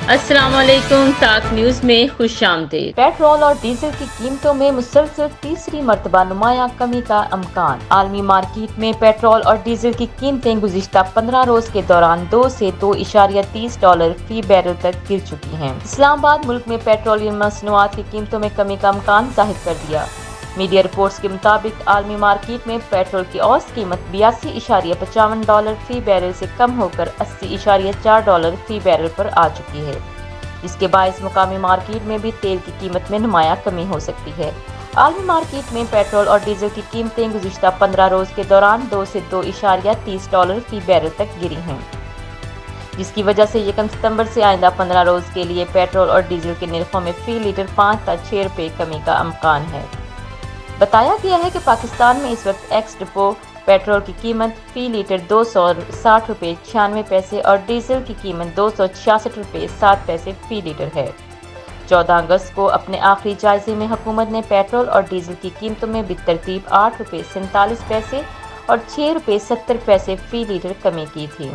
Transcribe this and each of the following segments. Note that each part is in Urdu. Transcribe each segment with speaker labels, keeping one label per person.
Speaker 1: السلام علیکم، تاک نیوز میں خوش آمدید۔
Speaker 2: پیٹرول اور ڈیزل کی قیمتوں میں مسلسل تیسری مرتبہ نمایاں کمی کا امکان۔ عالمی مارکیٹ میں پیٹرول اور ڈیزل کی قیمتیں گزشتہ 15 روز کے دوران $2 سے $2.30 فی بیرل تک گر چکی ہیں۔ اسلام آباد ملک میں پیٹرولیم مصنوعات کی قیمتوں میں کمی کا امکان ظاہر کر دیا۔ میڈیا رپورٹس کے مطابق عالمی مارکیٹ میں پیٹرول کی اوسط قیمت $82.55 فی بیرل سے کم ہو کر $80.4 فی بیرل پر آ چکی ہے، جس کے باعث مقامی مارکیٹ میں بھی تیل کی قیمت میں نمایاں کمی ہو سکتی ہے۔ عالمی مارکیٹ میں پیٹرول اور ڈیزل کی قیمتیں گزشتہ 15 روز کے دوران $2 سے $2.30 فی بیرل تک گری ہیں، جس کی وجہ سے 1 ستمبر سے آئندہ 15 روز کے لیے پیٹرول اور ڈیزل کے نرخوں میں فی لیٹر 5 تا 6 روپے کمی کا امکان ہے۔ بتایا گیا ہے کہ پاکستان میں اس وقت ایکس ڈپو پیٹرول کی قیمت فی لیٹر $260.96 اور ڈیزل کی قیمت $266.07 فی لیٹر ہے۔ 14 اگست کو اپنے آخری جائزے میں حکومت نے پیٹرول اور ڈیزل کی قیمتوں میں بالترتیب $8.47 اور $6.70 فی لیٹر کمی کی تھی،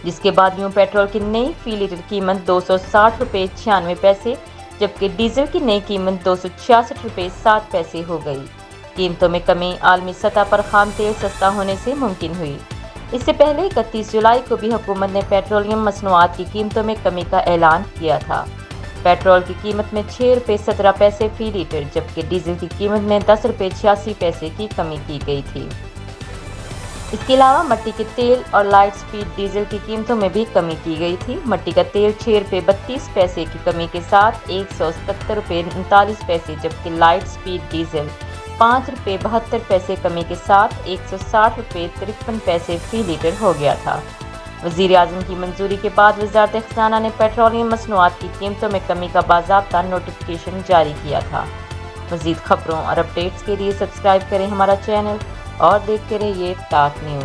Speaker 2: جس کے بعد یوں پیٹرول کی نئی فی لیٹر قیمت $260.96 جبکہ ڈیزل کی نئی قیمت $266.07 ہو گئی۔ قیمتوں میں کمی عالمی سطح پر خام تیل سستا ہونے سے ممکن ہوئی۔ اس سے پہلے 31 جولائی کو بھی حکومت نے پیٹرولیم مصنوعات کی قیمتوں میں کمی کا اعلان کیا تھا۔ پیٹرول کی قیمت میں $6.17 فی لیٹر جبکہ ڈیزل کی قیمت میں $10.86 کی کمی کی گئی تھی۔ اس کے علاوہ مٹی کے تیل اور لائٹ سپیڈ ڈیزل کی قیمتوں میں بھی کمی کی گئی تھی۔ مٹی کا تیل $6.32 کی کمی کے ساتھ $177.39 جبکہ لائٹ سپیڈ ڈیزل $5.72 کمی کے ساتھ $160.53 فی لیٹر ہو گیا تھا۔ وزیر اعظم کی منظوری کے بعد وزارت خزانہ نے پیٹرولیم مصنوعات کی قیمتوں میں کمی کا باضابطہ نوٹیفکیشن جاری کیا تھا۔ مزید خبروں اور اپڈیٹس کے لیے سبسکرائب کریں ہمارا چینل اور دیکھتے رہیے تاک نیوز۔